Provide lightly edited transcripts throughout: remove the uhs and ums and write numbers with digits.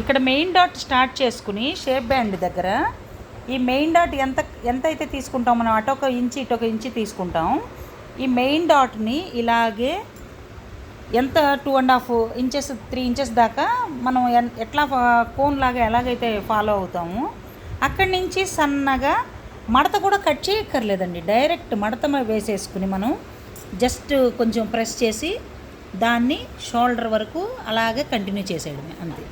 ఇక్కడ main dot start చేసుకుని shape band దగ్గర ఈ మెయిన్ డాట్ ఎంత అయితే తీసుకుంటాం మనం, అటొక ఇంచి ఇటొక ఇంచి తీసుకుంటాం. ఈ మెయిన్ డాట్ని ఇలాగే ఎంత 2.5 ఇంచెస్ 3 ఇంచెస్ దాకా మనం ఎట్లా కోన్ లాగా ఎలాగైతే ఫాలో అవుతామో అక్కడి నుంచి సన్నగా మడత కూడా కట్ చేయక్కర్లేదండి. డైరెక్ట్ మడత వేసేసుకుని మనం జస్ట్ కొంచెం ప్రెస్ చేసి దాన్ని షోల్డర్ వరకు అలాగే కంటిన్యూ చేసేయడమే, అంతే.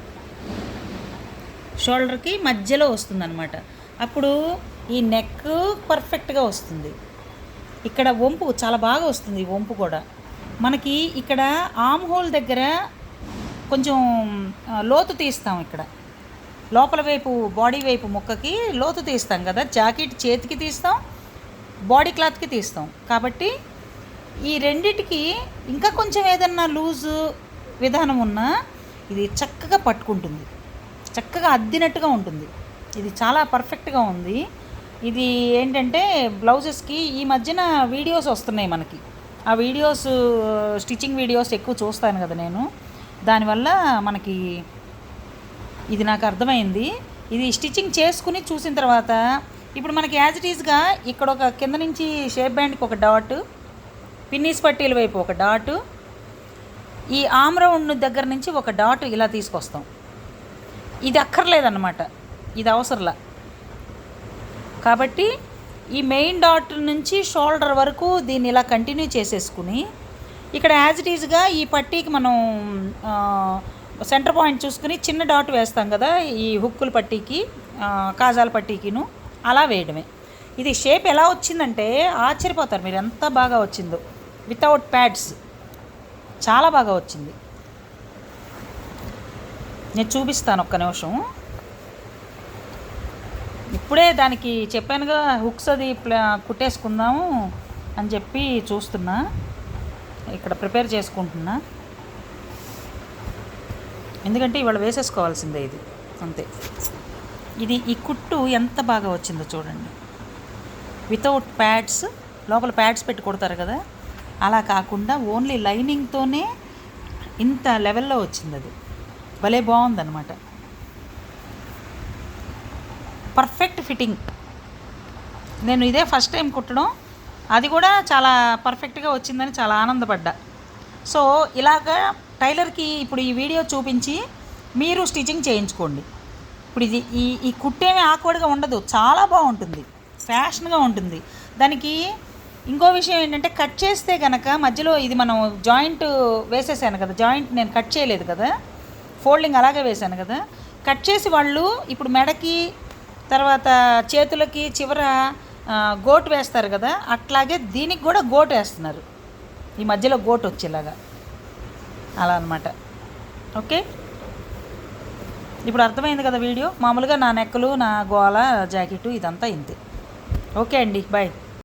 షోల్డర్కి మధ్యలో వస్తుందన్నమాట. అప్పుడు ఈ నెక్ పర్ఫెక్ట్గా వస్తుంది. ఇక్కడ వంపు చాలా బాగా వస్తుంది. ఈ వంపు కూడా మనకి ఇక్కడ ఆమ్ హోల్ దగ్గర కొంచెం లోతు తీస్తాం. ఇక్కడ లోపల వైపు బాడీ వైపు ముక్కకి లోతు తీస్తాం కదా, జాకెట్ చేతికి తీస్తాం, బాడీ క్లాత్కి తీస్తాం. కాబట్టి ఈ రెండిటికి ఇంకా కొంచెం ఏదన్నా లూజు విధానం ఉన్నా ఇది చక్కగా పట్టుకుంటుంది, చక్కగా అద్దినట్టుగా ఉంటుంది. ఇది చాలా పర్ఫెక్ట్గా ఉంది. ఇది ఏంటంటే బ్లౌజెస్కి ఈ మధ్యన వీడియోస్ వస్తున్నాయి మనకి. ఆ వీడియోస్ స్టిచ్చింగ్ వీడియోస్ ఎక్కువ చూస్తాను కదా నేను, దానివల్ల మనకి ఇది నాకు అర్థమైంది. ఇది స్టిచ్చింగ్ చేసుకుని చూసిన తర్వాత ఇప్పుడు మనకి యాజ్ ఇట్ ఈజ్గా ఇక్కడ ఒక కింద నుంచి షేప్ బ్యాండ్కి ఒక డాట్, పిన్నీస్ పట్టీల వైపు ఒక డాట్, ఈ ఆమ్ రౌండ్ దగ్గర నుంచి ఒక డాట్ ఇలా తీసుకొస్తాం. ఇది అక్కర్లేదన్నమాట, ఇది అవసరంలా. కాబట్టి ఈ మెయిన్ డాట్ నుంచి షోల్డర్ వరకు దీన్ని ఇలా కంటిన్యూ చేసేసుకుని ఇక్కడ యాజ్ ఇట్ ఈజ్గా ఈ పట్టీకి మనం సెంటర్ పాయింట్ చూసుకుని చిన్న డాట్ వేస్తాం కదా, ఈ హుక్కుల పట్టీకి కాజాల పట్టీకిను అలా వేయడమే. ఇది షేప్ ఎలా వచ్చిందంటే ఆశ్చర్యపోతారు మీరు, ఎంత బాగా వచ్చిందో వితౌట్ ప్యాడ్స్. చాలా బాగా వచ్చింది. నేను చూపిస్తాను ఒక్క నిమిషం. ఇప్పుడే దానికి చెప్పానుగా హుక్స్ అది కుట్టేసుకుందాము అని చెప్పి చూస్తున్నా, ఇక్కడ ప్రిపేర్ చేసుకుంటున్నా. ఎందుకంటే ఇవాళ వేసేసుకోవాల్సిందే ఇది, అంతే. ఇది ఈ కుట్టు ఎంత బాగా వచ్చిందో చూడండి. వితౌట్ ప్యాడ్స్, లోపల ప్యాడ్స్ పెట్టి కొడతారు కదా, అలా కాకుండా ఓన్లీ లైనింగ్తోనే ఇంత లెవెల్లో వచ్చింది. అది భలే బాగుందన్నమాట. Perfect fitting. నేను ఇదే ఫస్ట్ టైం కుట్టడం, అది కూడా చాలా పర్ఫెక్ట్గా వచ్చిందని చాలా ఆనందపడ్డా. సో ఇలాగా టైలర్కి ఇప్పుడు ఈ వీడియో చూపించి మీరు స్టిచ్చింగ్ చేయించుకోండి. ఇప్పుడు ఇది ఈ కుట్టేమీ ఆక్వర్డ్గా ఉండదు, చాలా బాగుంటుంది, ఫ్యాషన్గా ఉంటుంది. దానికి ఇంకో విషయం ఏంటంటే కట్ చేస్తే కనుక మధ్యలో ఇది మనం జాయింట్ వేసేసాను కదా, జాయింట్ నేను కట్ చేయలేదు కదా, ఫోల్డింగ్ అలాగే వేశాను కదా. కట్ చేసి వాళ్ళు ఇప్పుడు మెడకి తర్వాత చేతులకి చివర గోటు వేస్తారు కదా, అట్లాగే దీనికి కూడా గోటు వేస్తున్నారు, ఈ మధ్యలో గోటు వచ్చేలాగా, అలా అన్నమాట. ఓకే, ఇప్పుడు అర్థమైంది కదా వీడియో. మామూలుగా నా నెక్కలు, నా గోల జాకెట్ ఇదంతా ఇంతే. ఓకే అండి, బాయ్.